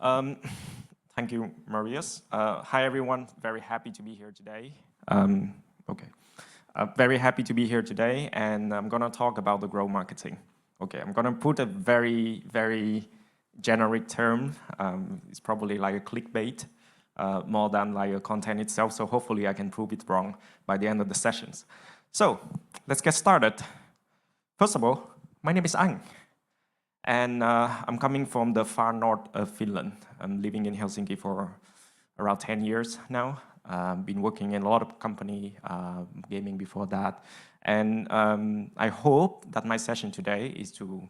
Um, Thank you, Marius. Hi, everyone. Very happy to be here today. Okay. Very happy to be here today, and I'm going to talk about the growth marketing. Okay, I'm going to put a very generic term. It's probably like a clickbait, more than like a content itself, so hopefully I can prove it wrong by the end of the sessions. So, let's get started. First of all, my name is Ang. And I'm coming from the far north of Finland. I'm living in Helsinki for around 10 years now. Been working in a lot of company gaming before that. And I hope that my session today is to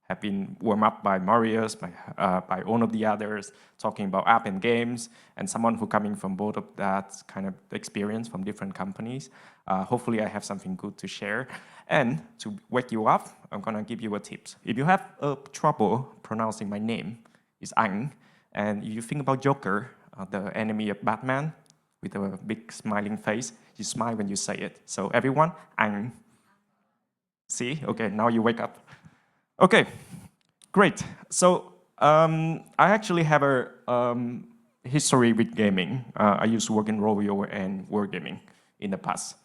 have been warmed up by Marius, by one of the others, talking about app and games, and someone who coming from both of that kind of experience from different companies. Hopefully I have something good to share. And to wake you up, I'm gonna give you a tips. If you have trouble pronouncing my name, it's Ang. And if you think about Joker, the enemy of Batman, with a big smiling face, you smile when you say it. So everyone, Ang. See? Okay, now you wake up. Okay, great. So I actually have a history with gaming. I used to work in Rovio and Wargaming in the past.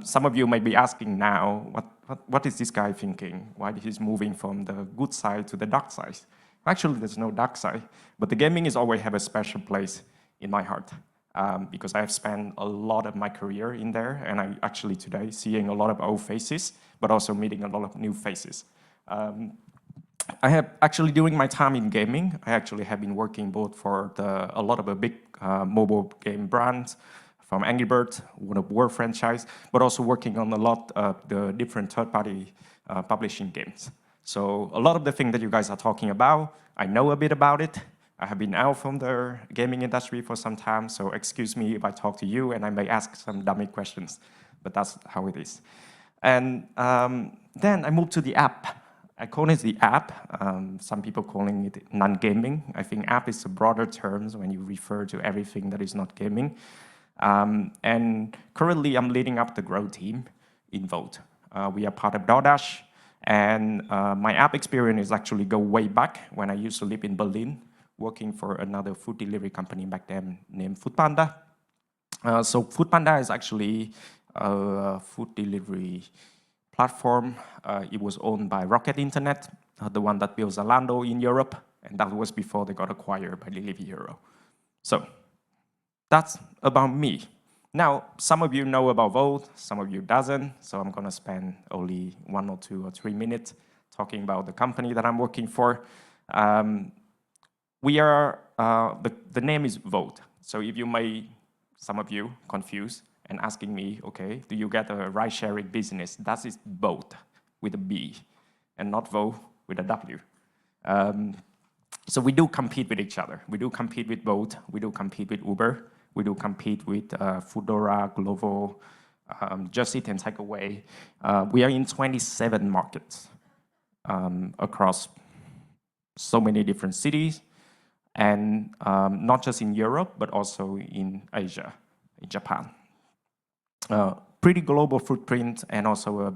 Some of you might be asking now, what is this guy thinking? Why he's moving from the good side to the dark side? Actually, there's no dark side, but the gaming is always have a special place in my heart because I have spent a lot of my career in there, and I'm actually today seeing a lot of old faces, but also meeting a lot of new faces. I have actually, during my time in gaming, I actually have been working both for a lot of the big mobile game brands, from Angry Birds, one of War franchise, but also working on a lot of the different third-party publishing games. So a lot of the things that you guys are talking about, I know a bit about it. I have been out from the gaming industry for some time, so excuse me if I talk to you and I may ask some dummy questions, but that's how it is. And then I moved to the app. I call it the app. Some people calling it non-gaming. I think app is a broader term when you refer to everything that is not gaming. And currently, I'm leading up the growth team in Wolt. We are part of DoorDash, and my app experience is actually go way back when I used to live in Berlin, working for another food delivery company back then named Foodpanda. So Foodpanda is actually a food delivery platform. It was owned by Rocket Internet, the one that built Zalando in Europe, and that was before they got acquired by Delivery Hero. So that's about me. Now, some of you know about Wolt, some of you doesn't, so I'm gonna spend only 1 or 2 or 3 minutes talking about the company that I'm working for. We are, the name is Wolt. So if you may, some of you confused and asking me, okay, do you get a ride-sharing business? That is Wolt with a B and not Wolt with a W. So we do compete with each other. We do compete with Wolt, we do compete with Uber, we do compete with Foodora, Glovo, Just Eat and Takeaway. We are in 27 markets across so many different cities, and not just in Europe, but also in Asia, in Japan. Pretty global footprint, and also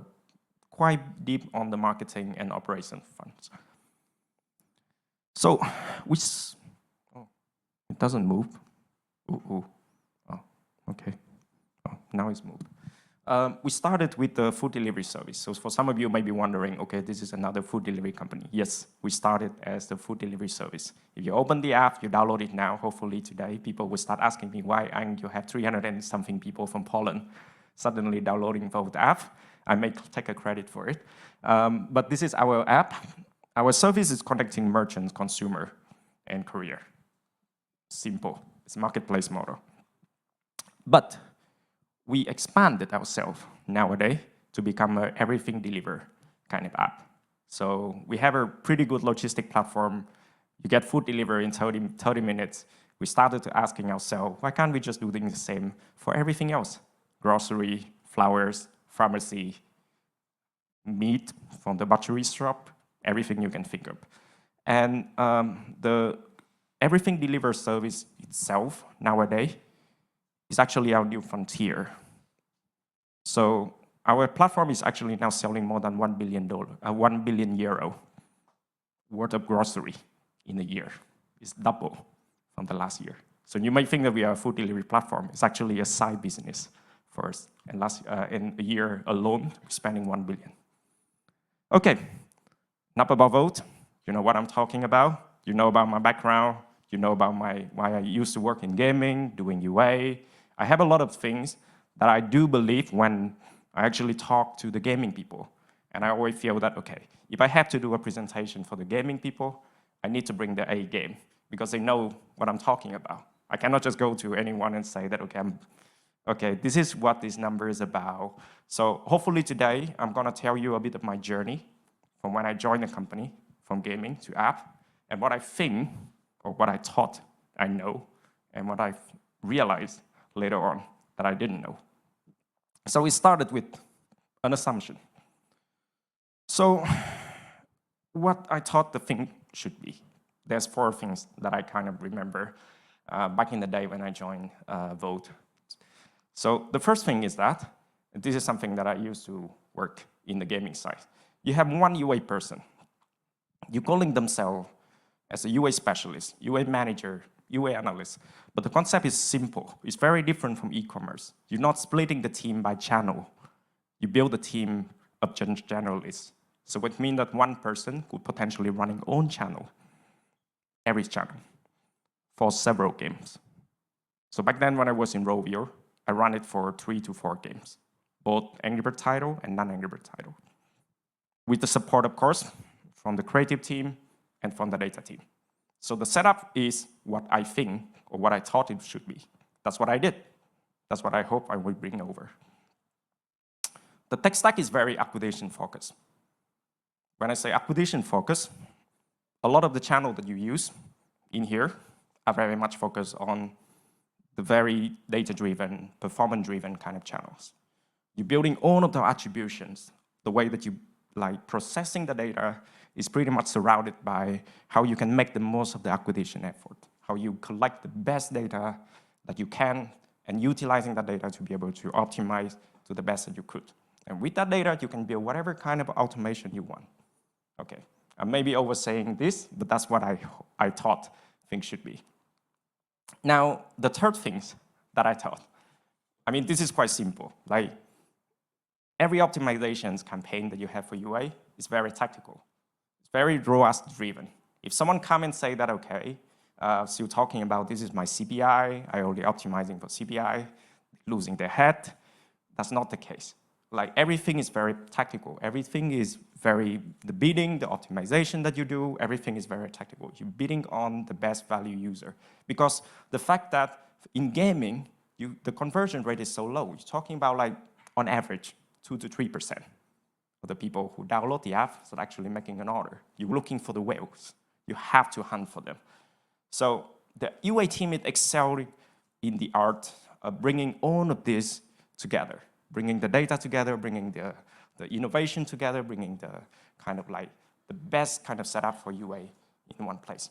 quite deep on the marketing and operation fronts. So, it doesn't move. Oh, okay. Oh, now it's moved. We started with the food delivery service. So for some of you may be wondering, okay, this is another food delivery company. Yes, we started as the food delivery service. If you open the app, you download it now, hopefully today, people will start asking me why you have 300 and something people from Poland suddenly downloading Wolt app. I may take a credit for it. But this is our app. Our service is connecting merchants, consumer, and courier. Simple. It's a marketplace model. But we expanded ourselves nowadays to become an everything deliver kind of app. So we have a pretty good logistic platform. You get food delivery in 30 minutes. We started to asking ourselves, why can't we just do the same for everything else? Grocery, flowers, pharmacy, meat from the butchery shop, everything you can think of. And the everything deliver service itself nowadays is actually our new frontier. So our platform is actually now selling more than $1 billion, €1 billion worth of grocery in a year. is double from the last year. So you might think that we are a food delivery platform. It's actually a side business for us. And in a year alone, we're spending 1 billion. Okay, enough about Wolt. You know what I'm talking about. You know about my background. You know about why I used to work in gaming, doing UA. I have a lot of things that I do believe when I actually talk to the gaming people. And I always feel that, okay, if I have to do a presentation for the gaming people, I need to bring the A game because they know what I'm talking about. I cannot just go to anyone and say that, okay, this is what this number is about. So hopefully today, I'm gonna tell you a bit of my journey from when I joined the company, from gaming to app, and what I think, or what I thought I know, and what I realized later on that I didn't know. So we started with an assumption. So what I thought the thing should be. There's 4 things that I kind of remember back in the day when I joined Wolt. So the first thing is that, this is something that I used to work in the gaming side. You have one UA person. You're calling themselves as a UA specialist, UA manager, UA analyst. But the concept is simple. It's very different from e-commerce. You're not splitting the team by channel. You build a team of generalists. So it means that one person could potentially run his own channel, every channel, for several games. So back then when I was in Rovio, I ran it for 3 to 4 games, both Angry Bird title and non-Angry Bird title. With the support, of course, from the creative team and from the data team. So the setup is what I think, or what I thought it should be. That's what I did. That's what I hope I will bring over. The tech stack is very acquisition focused. When I say acquisition focused, a lot of the channels that you use in here are very much focused on the very data-driven, performance-driven kind of channels. You're building all of the attributions. The way that you like processing the data is pretty much surrounded by how you can make the most of the acquisition effort, how you collect the best data that you can, and utilizing that data to be able to optimize to the best that you could. And with that data, you can build whatever kind of automation you want. Okay, I may be oversaying this, but that's what I thought things should be. Now, the third thing that I thought, I mean, this is quite simple. Like, every optimizations campaign that you have for UA is very tactical. It's very ROAS-driven. If someone come and say that, okay, still talking about this is my CPI, I already optimizing for CPI, losing their head, that's not the case. Like, everything is very tactical. Everything is the bidding, the optimization that you do, everything is very tactical. You're bidding on the best value user. Because the fact that in gaming, the conversion rate is so low. You're talking about, like, on average, 2 to 3% of the people who download the app are actually making an order. You're looking for the whales. You have to hunt for them. So the UA team is excelling in the art of bringing all of this together, bringing the data together, bringing the innovation together, bringing the kind of like the best kind of setup for UA in one place.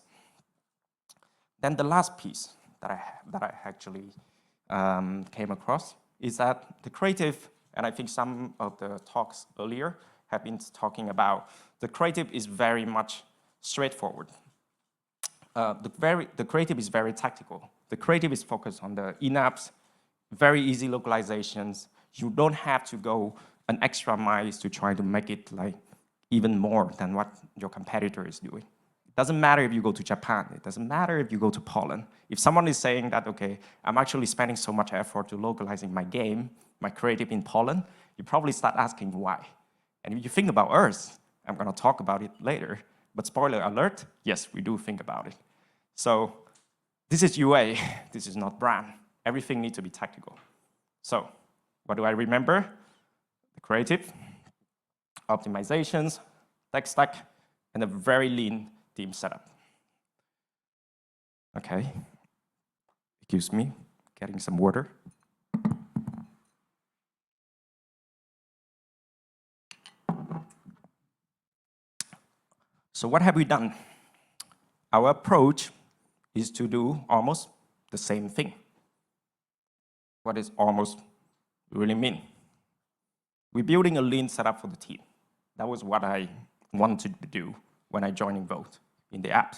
Then the last piece that I actually came across is that the creative, and I think some of the talks earlier have been talking about, the creative is very much straightforward. The creative is very tactical. The creative is focused on the in-apps, very easy localizations. You don't have to go an extra mile to try to make it like even more than what your competitor is doing. It doesn't matter if you go to Japan. It doesn't matter if you go to Poland. If someone is saying that, okay, I'm actually spending so much effort to localizing my game, my creative in Poland, you probably start asking why. And if you think about us, I'm going to talk about it later, but spoiler alert, yes, we do think about it. So this is UA, this is not brand. Everything needs to be tactical. So what do I remember? The creative, optimizations, tech stack, and a very lean team setup. Okay, excuse me, getting some water. So what have we done? Our approach is to do almost the same thing. What does almost really mean? We're building a lean setup for the team. That was what I wanted to do when I joined Wolt in the app.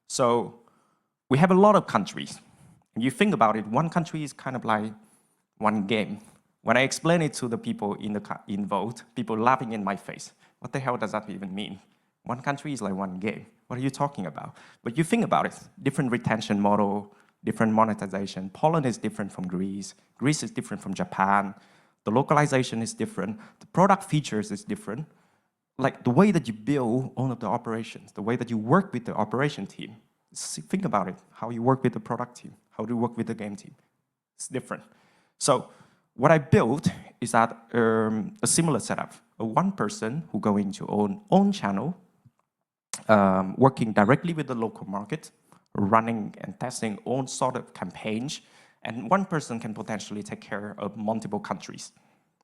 So We have a lot of countries. And you think about it, one country is kind of like one game. When I explain it to the people in Wolt, people laughing in my face. What the hell does that even mean? One country is like one game. What are you talking about? But you think about it, different retention model, different monetization. Poland is different from Greece. Greece is different from Japan. The localization is different. The product features is different. Like the way that you build all of the operations, the way that you work with the operation team. Think about it, how you work with the product team, how do you work with the game team. It's different. So what I built is that a similar setup. One person who going to own channel, working directly with the local market, running and testing own sort of campaigns, and one person can potentially take care of multiple countries.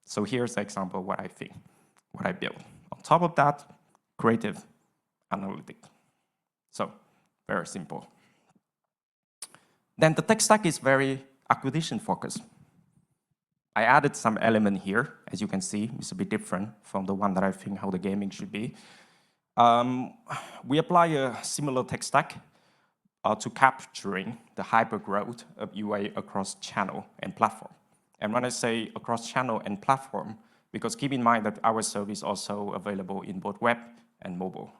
So here's the example of what I built. On top of that, creative analytics. So very simple. Then the tech stack is very acquisition focused. I added some element here, as you can see, it's a bit different from the one that I think how the gaming should be. We apply a similar tech stack to capturing the hyper growth of UA across channel and platform. And when I say across channel and platform, because keep in mind that our service is also available in both web and mobile.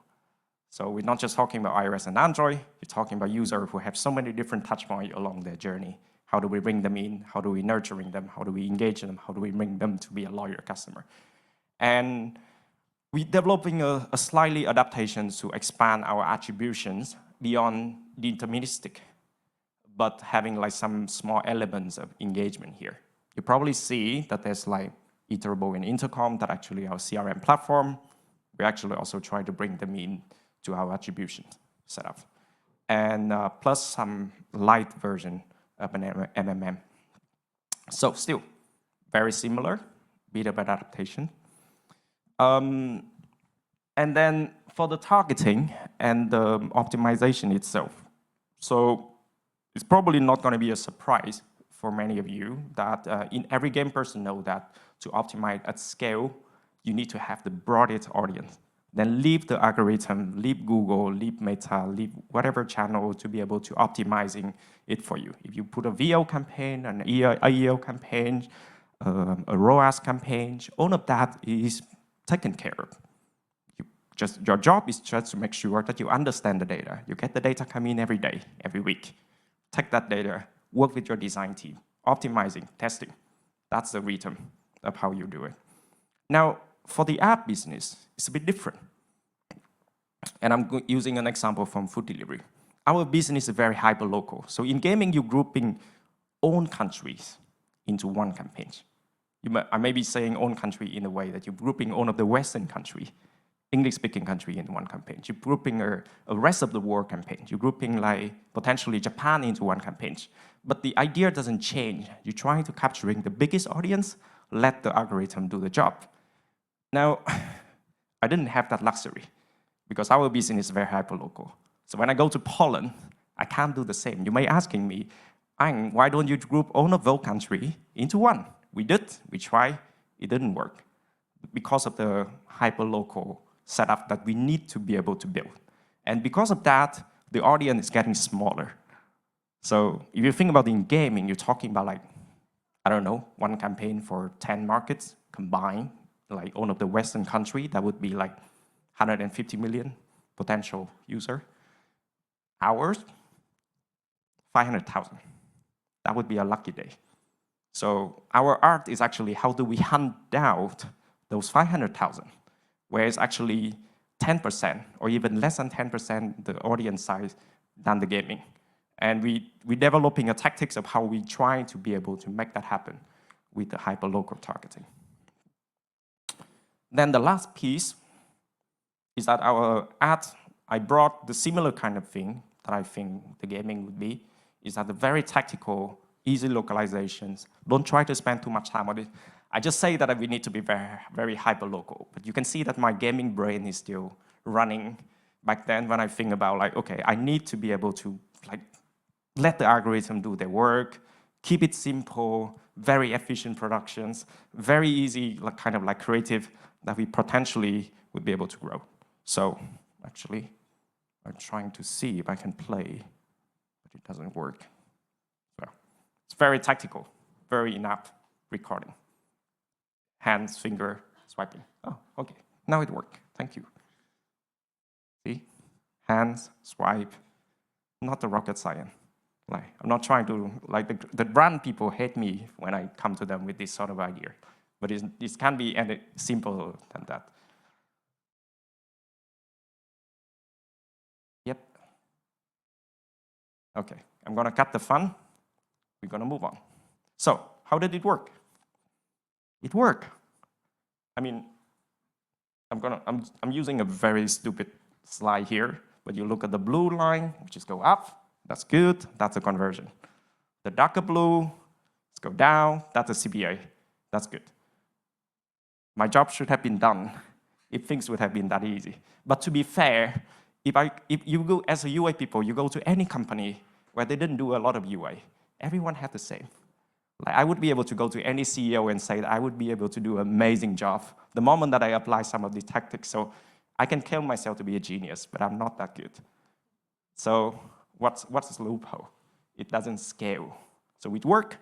So we're not just talking about iOS and Android, we're talking about users who have so many different touch points along their journey. How do we bring them in? How do we nurturing them? How do we engage them? How do we bring them to be a loyal customer? And we're developing a slightly adaptation to expand our attributions beyond deterministic, but having like some small elements of engagement here. You probably see that there's like iterable and intercom that actually our CRM platform. We actually also try to bring them in to our attribution setup. And plus some light version of an MMM. So still very similar, bit of adaptation. And then for the targeting and the optimization itself. So it's probably not going to be a surprise for many of you that in every game person know that to optimize at scale, you need to have the broadest audience. Then leave the algorithm, leave Google, leave Meta, leave whatever channel to be able to optimizing it for you. If you put a VO campaign, an AEO campaign, a ROAS campaign, all of that is taken care of. Your job is just to make sure that you understand the data. You get the data come in every day, every week. Take that data, work with your design team, optimizing, testing. That's the rhythm of how you do it. Now, for the app business, it's a bit different. And I'm using an example from food delivery. Our business is very hyper-local. So in gaming, you're grouping own countries into one campaign. I may be saying own country in a way that you're grouping all of the Western country, English-speaking country in one campaign. You're grouping a rest of the world campaign. You're grouping like potentially Japan into one campaign. But the idea doesn't change. You're trying to capturing the biggest audience, let the algorithm do the job. Now, I didn't have that luxury because our business is very hyper-local. So when I go to Poland, I can't do the same. You may be asking me, Ang, why don't you group all of those countries into one? We did, we tried, it didn't work because of the hyper-local setup that we need to be able to build. And because of that, the audience is getting smaller. So if you think about in gaming, you're talking about like, I don't know, one campaign for 10 markets combined, like all of the Western country, that would be like 150 million potential user. Ours, 500,000. That would be a lucky day. So our art is actually how do we hunt out those 500,000, where it's actually 10% or even less than 10% the audience size than the gaming. And we're developing a tactics of how we try to be able to make that happen with the hyper-local targeting. Then the last piece is that our ad, I brought the similar kind of thing that I think the gaming would be, is that the very tactical, easy localizations. Don't try to spend too much time on it. I just say that we need to be very, very hyper-local. But you can see that my gaming brain is still running back then when I think about like, okay, I need to be able to like let the algorithm do their work, keep it simple, very efficient productions, very easy, like kind of like creative that we potentially would be able to grow. So actually, I'm trying to see if I can play, but but it doesn't work. So it's very tactical, very in-app recording. Hands, finger, swiping. Oh, okay, now it worked, thank you. See, hands, swipe, not the rocket science. Like, I'm not trying to, like the brand people hate me when I come to them with this sort of idea, but it can be any simpler than that. Yep. Okay, I'm gonna cut the fun. We're gonna move on. So, how did it work? It worked. I mean, I'm using a very stupid slide here, but you look at the blue line, which is go up, that's good, that's a conversion. The darker blue, let's go down, that's a CPA, that's good. My job should have been done if things would have been that easy. But to be fair, if you go as a UA people, you go to any company where they didn't do a lot of UA, everyone had the same. Like, I would be able to go to any CEO and say that I would be able to do an amazing job the moment that I apply some of these tactics. So I can kill myself to be a genius, but I'm not that good. So what's the loophole? It doesn't scale. So it works,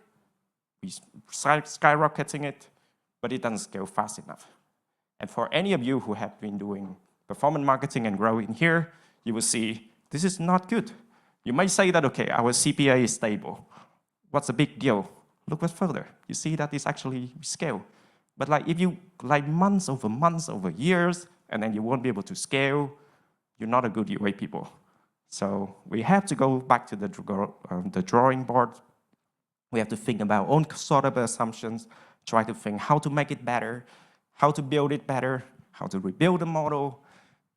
we skyrocketing it, but it doesn't scale fast enough. And for any of you who have been doing performance marketing and growing here, you will see this is not good. You might say that, okay, our CPA is stable. What's the big deal? Look what's further. You see that it's actually scale. But like if you like months over years, and then you won't be able to scale, you're not a good UA people. So we have to go back to the drawing board. We have to think about own sort of assumptions, try to think how to make it better, how to build it better, how to rebuild the model.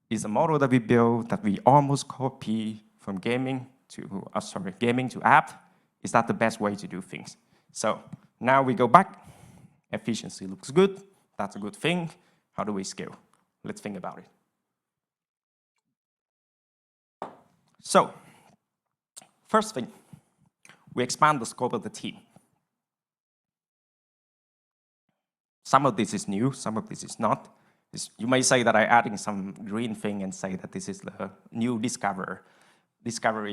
Is the model that we build that we almost copy from gaming to app? Is that the best way to do things? So now we go back. Efficiency looks good. That's a good thing. How do we scale? Let's think about it. So first thing, we expand the scope of the team. Some of this is new, some of this is not. You may say that I'm adding some green thing and say that this is the new discovery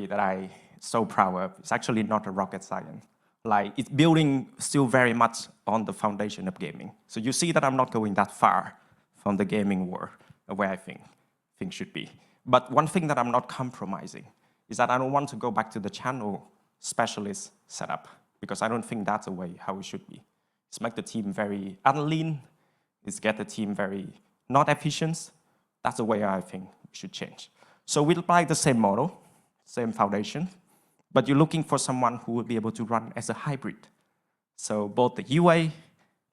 that I'm so proud of. It's actually not a rocket science. Like, it's building still very much on the foundation of gaming. So you see that I'm not going that far from the gaming world where I think things should be. But one thing that I'm not compromising is that I don't want to go back to the channel specialist setup, because I don't think that's the way how it should be. It's make the team very unlean. It's get the team very not efficient. That's the way I think we should change. So we apply the same model, same foundation, but you're looking for someone who will be able to run as a hybrid. So both the UA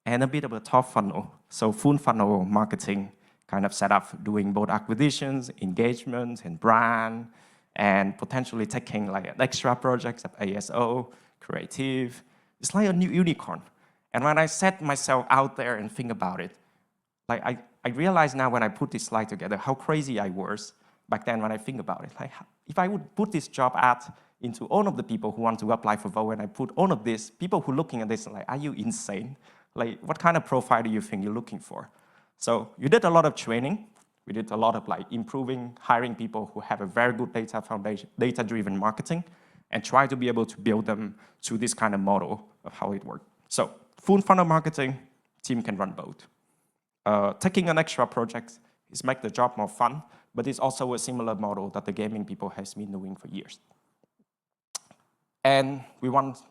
and a bit of a top funnel, so full funnel marketing kind of setup, doing both acquisitions, engagement, and brand, and potentially taking like extra projects of ASO, creative. It's like a new unicorn. And when I set myself out there and think about it, like I realize now when I put this slide together how crazy I was back then when I think about it. Like, if I would put this job ad into all of the people who want to apply for Wolt, and I put all of this, people who are looking at this are like, are you insane? Like, what kind of profile do you think you're looking for? So you did a lot of training. We did a lot of like improving, hiring people who have a very good data foundation, data-driven marketing, and try to be able to build them to this kind of model of how it works. So full funnel marketing, team can run both. Taking an extra project is make the job more fun, but it's also a similar model that the gaming people has been doing for years. And we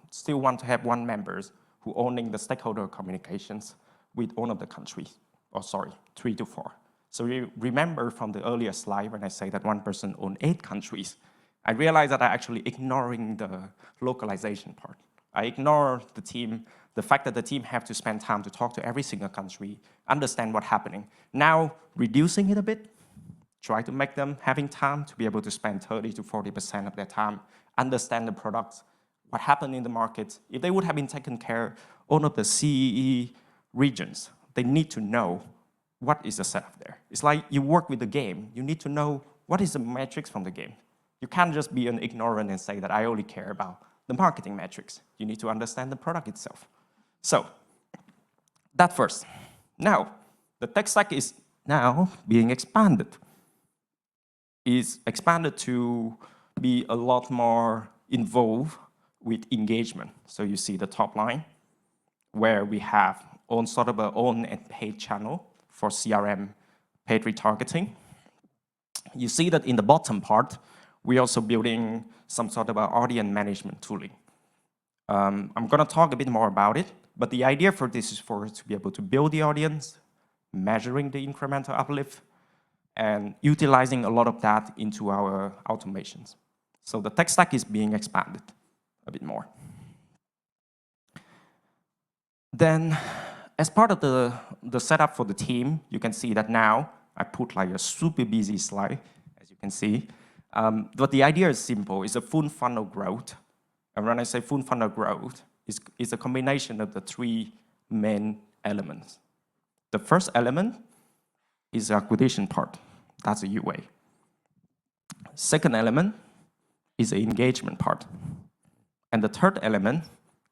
still want to have one members who owning the stakeholder communications with all of the countries, 3 to 4. So you remember from the earlier slide when I say that one person owned 8 countries, I realized that I actually ignoring the localization part. I ignore the team, the fact that the team have to spend time to talk to every single country, understand what's happening. Now, reducing it a bit, try to make them having time to be able to spend 30 to 40% of their time, understand the products, what happened in the market. If they would have been taken care all of the CEE regions, they need to know what is the setup there. It's like you work with the game. You need to know what is the metrics from the game. You can't just be an ignorant and say that I only care about the marketing metrics. You need to understand the product itself. So that first. Now, the tech stack is now being expanded. Is expanded to be a lot more involved with engagement. So you see the top line, where we have own sort of our own and paid channel for CRM paid retargeting. You see that in the bottom part, we're also building some sort of audience management tooling. I'm going to talk a bit more about it, but the idea for this is for us to be able to build the audience, measuring the incremental uplift, and utilizing a lot of that into our automations. So the tech stack is being expanded a bit more. Then, as part of the setup for the team, you can see that now I put like a super busy slide, as you can see. But the idea is simple. It's a full funnel growth. And when I say full funnel growth, it's a combination of the three main elements. The first element is the acquisition part. That's the UA. Second element is the engagement part. And the third element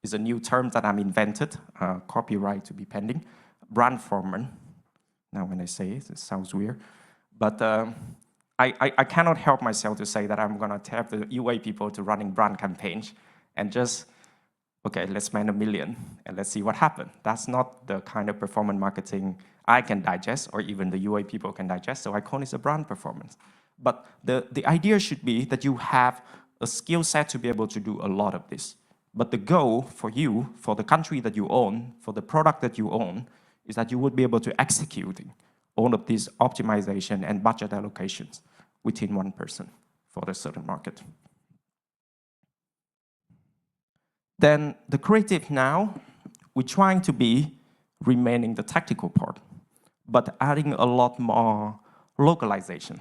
is a new term that I'm invented, copyright to be pending, brand formant. Now when I say it, it sounds weird. But I cannot help myself to say that I'm going to tap the UA people to running brand campaigns and just, okay, let's spend $1 million and let's see what happens. That's not the kind of performance marketing I can digest or even the UA people can digest, so I call it a brand performance. But the idea should be that you have a skill set to be able to do a lot of this. But the goal for you, for the country that you own, for the product that you own, is that you would be able to execute all of these optimization and budget allocations within one person for the certain market. Then the creative now, we're trying to be remaining the tactical part, but adding a lot more localization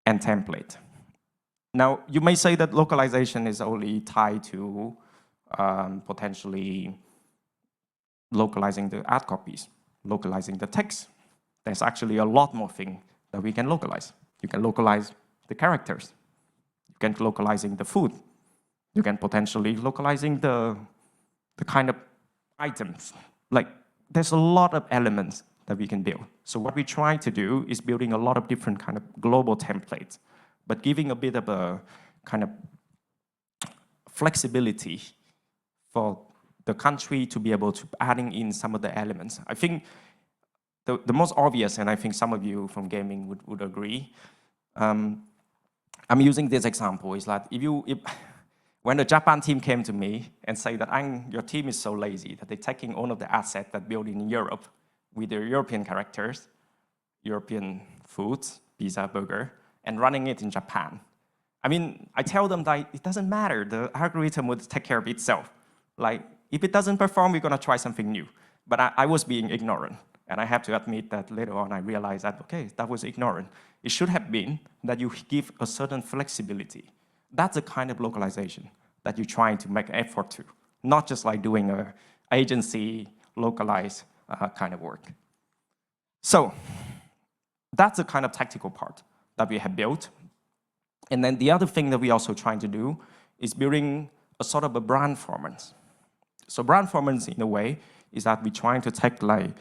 and template. Now, you may say that localization is only tied to potentially localizing the ad copies, localizing the text. There's actually a lot more things that we can localize. You can localize the characters. You can localizing the food. You can potentially localizing the kind of items. Like, there's a lot of elements that we can build. So what we try to do is building a lot of different kind of global templates, but giving a bit of a kind of flexibility for the country to be able to adding in some of the elements. I think the most obvious, and I think some of you from gaming would agree, I'm using this example, is that when the Japan team came to me and say that your team is so lazy that they're taking all of the assets that built in Europe with their European characters, European foods, pizza, burger, and running it in Japan. I mean, I tell them that it doesn't matter. The algorithm would take care of itself. Like, if it doesn't perform, we're going to try something new. But I was being ignorant. And I have to admit that later on I realized that, okay, that was ignorant. It should have been that you give a certain flexibility. That's the kind of localization that you're trying to make effort to, not just like doing an agency localized kind of work. So that's the kind of tactical part that we have built. And then the other thing that we're also trying to do is building a sort of a brand formance. So brand formance, in a way, is that we're trying to take like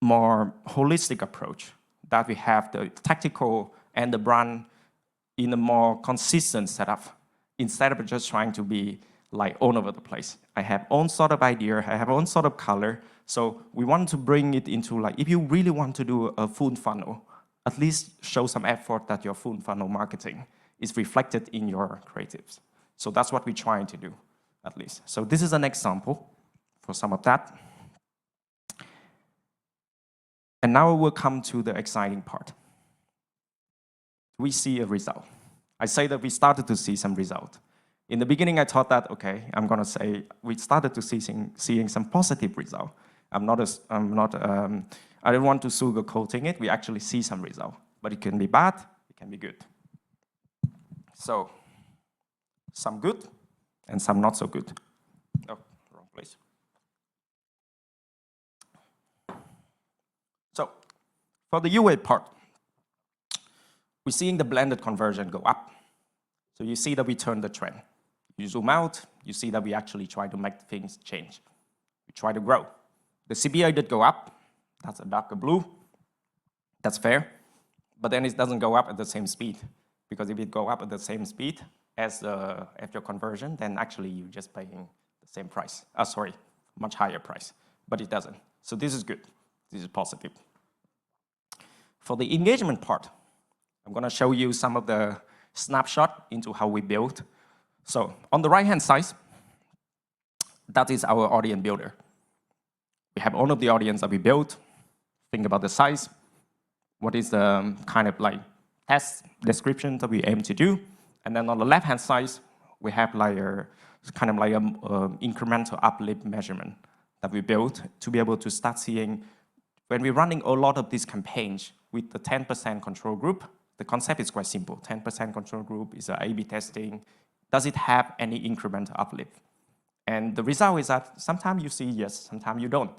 more holistic approach, that we have the tactical and the brand in a more consistent setup, instead of just trying to be like all over the place. I have own sort of idea, I have own sort of color, so we want to bring it into like, if you really want to do a full funnel, at least show some effort that your full funnel marketing is reflected in your creatives. So that's what we're trying to do, at least. So this is an example for some of that. And now we'll come to the exciting part. We see a result. I say that we started to see some result. In the beginning, I thought that, okay, I'm going to say we started to seeing some positive result. I don't want to sugarcoating it. We actually see some result. But it can be bad, it can be good. So, some good and some not so good. Oh, wrong place. So, for the UA part, we're seeing the blended conversion go up. So you see that we turn the trend. You zoom out, you see that we actually try to make things change. We try to grow. The CPA did go up. That's a darker blue. That's fair. But then it doesn't go up at the same speed. Because if it go up at the same speed, as your conversion, then actually you're just paying the same price. Sorry, much higher price, but it doesn't. So this is good. This is positive. For the engagement part, I'm going to show you some of the snapshot into how we build. So on the right-hand side, that is our audience builder. We have all of the audience that we built. Think about the size. What is the kind of like test description that we aim to do? And then on the left-hand side, we have like a kind of like a incremental uplift measurement that we built to be able to start seeing when we're running a lot of these campaigns with the 10% control group. The concept is quite simple. 10% control group is A/B testing. Does it have any incremental uplift? And the result is that sometimes you see yes, sometimes you don't.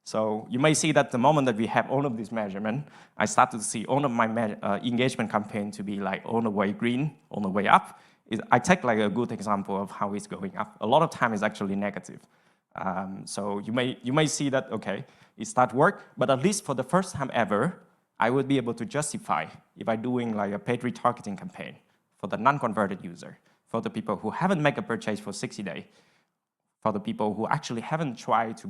So you may see that the moment that we have all of this measurement, I start to see all of my engagement campaign to be like all the way green, all the way up. I take like a good example of how it's going up. A lot of time it's actually negative. So you may see that, okay, it start work, but at least for the first time ever, I would be able to justify if I'm doing like a paid retargeting campaign for the non-converted user, for the people who haven't made a purchase for 60 days, for the people who actually haven't tried to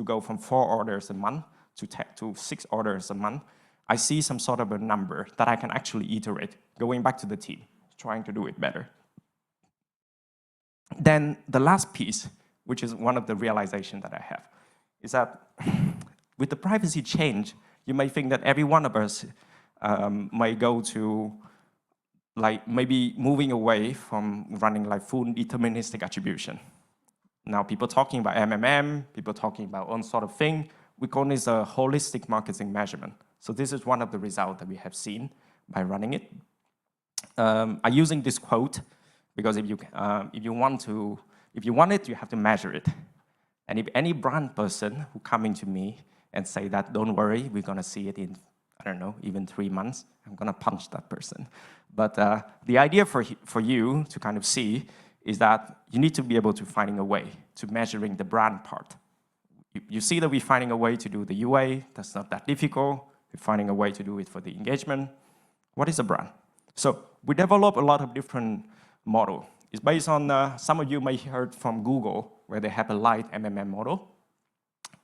go from 4 orders a month to 6 orders a month. I see some sort of a number that I can actually iterate, going back to the team, trying to do it better. Then the last piece, which is one of the realizations that I have, is that with the privacy change, you may think that every one of us might go to like maybe moving away from running like full deterministic attribution. Now people talking about MMM, people talking about all sort of thing. We call this a holistic marketing measurement. So this is one of the results that we have seen by running it. I'm using this quote because if you want it, you have to measure it. And if any brand person who coming to me and say that, don't worry, we're gonna see it in, I don't know, even 3 months, I'm gonna punch that person. But the idea for you to kind of see is that you need to be able to finding a way to measuring the brand part. You see that we're finding a way to do the UA, that's not that difficult. We're finding a way to do it for the engagement. What is a brand? So we develop a lot of different model. It's based on, some of you may have heard from Google, where they have a light MMM model.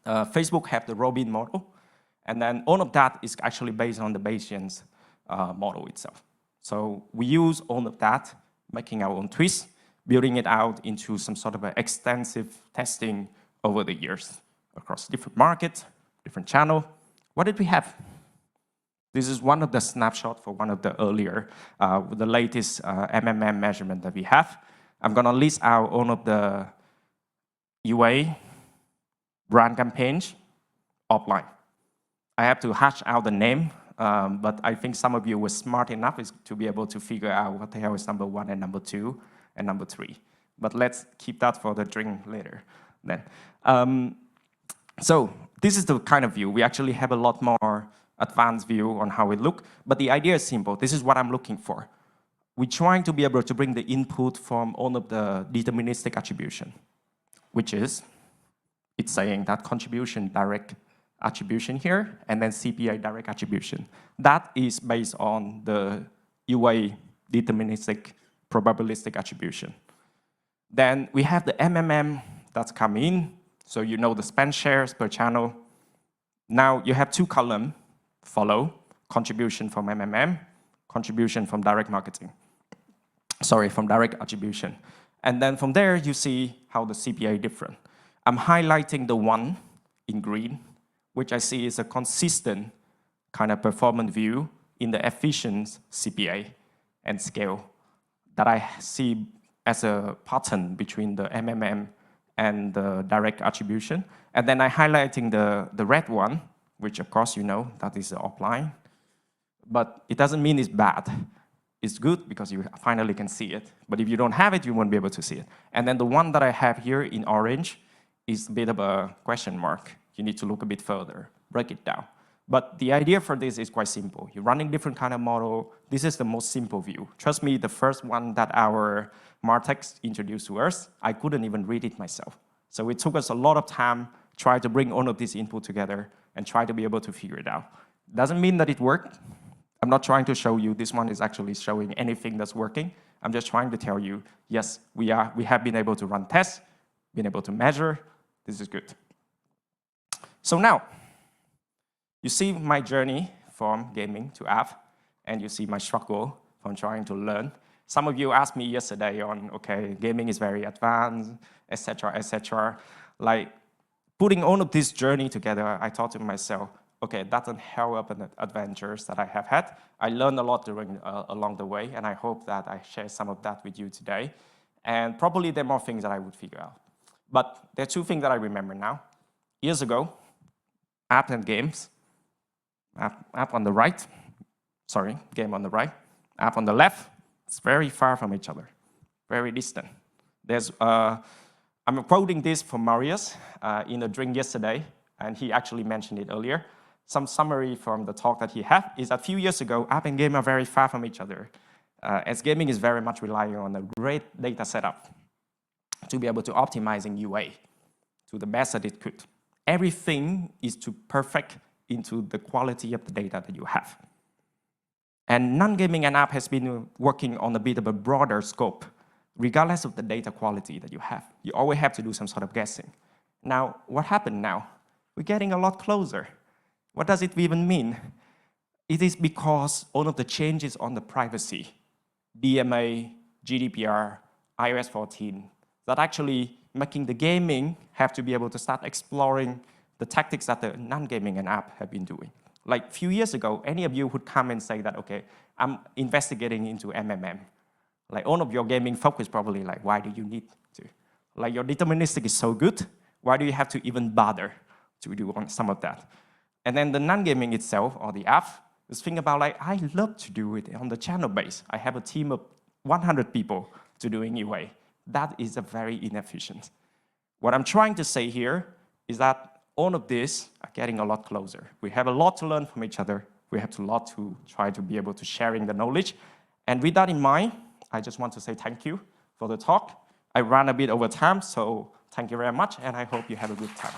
Facebook have the Robin model. And then all of that is actually based on the Bayesian model itself. So we use all of that, making our own twist, building it out into some sort of an extensive testing over the years across different markets, different channels. What did we have? This is one of the snapshots for one of the earlier, the latest MMM measurement that we have. I'm gonna list out all of the UA brand campaigns offline. I have to hash out the name, but I think some of you were smart enough to be able to figure out what the hell is number 1 and number 2 and number 3. But let's keep that for the drink later then. So this is the kind of view. We actually have a lot more advanced view on how it look, but the idea is simple. This is what I'm looking for. We're trying to be able to bring the input from all of the deterministic attribution, which is, it's saying that contribution direct attribution here, and then CPA direct attribution. That is based on the UA deterministic probabilistic attribution. Then we have the MMM that's come in, so you know the spend shares per channel. Now you have 2 columns follow, contribution from MMM, contribution from direct marketing. Sorry, from direct attribution. And then from there, you see how the CPA different. I'm highlighting the one in green, which I see is a consistent kind of performance view in the efficient CPA and scale that I see as a pattern between the MMM and the direct attribution. And then I'm highlighting the red one, which of course you know that is the offline. But it doesn't mean it's bad. It's good because you finally can see it. But if you don't have it, you won't be able to see it. And then the one that I have here in orange is a bit of a question mark. You need to look a bit further, break it down. But the idea for this is quite simple. You're running different kind of model. This is the most simple view. Trust me, the first one that our Martech introduced to us, I couldn't even read it myself. So it took us a lot of time, try to bring all of this input together and try to be able to figure it out. Doesn't mean that it worked. I'm not trying to show you this one is actually showing anything that's working. I'm just trying to tell you, yes, we have been able to run tests, been able to measure. This is good. So now, you see my journey from gaming to app, and you see my struggle from trying to learn. Some of you asked me yesterday on, okay, gaming is very advanced, etc., etc. Like, putting all of this journey together, I thought to myself, okay, that's a hell of an adventures that I have had. I learned a lot along the way, and I hope that I share some of that with you today. And probably there are more things that I would figure out. But there are two things that I remember now. Years ago, app and games, app on the right, sorry, game on the right, app on the left, it's very far from each other, very distant. I'm quoting this from Marius in a drink yesterday, and he actually mentioned it earlier. Some summary from the talk that he had is that a few years ago, app and game are very far from each other, as gaming is very much relying on a great data setup to be able to optimizing UA to the best that it could. Everything is to perfect into the quality of the data that you have. And non-gaming and app has been working on a bit of a broader scope, regardless of the data quality that you have. You always have to do some sort of guessing. Now, what happened now? We're getting a lot closer. What does it even mean? It is because all of the changes on the privacy, DMA, GDPR, iOS 14, that actually making the gaming have to be able to start exploring the tactics that the non-gaming and app have been doing. Like a few years ago, any of you would come and say that, okay, I'm investigating into MMM. Like all of your gaming focus probably like, why do you need to? Like your deterministic is so good, why do you have to even bother to do some of that? And then the non-gaming itself, or the app, is think about like, I love to do it on the channel base. I have a team of 100 people to doing UA. That is a very inefficient. What I'm trying to say here is that all of this are getting a lot closer. We have a lot to learn from each other. We have a lot to try to be able to sharing the knowledge. And with that in mind, I just want to say thank you for the talk. I ran a bit over time, so thank you very much, and I hope you have a good time.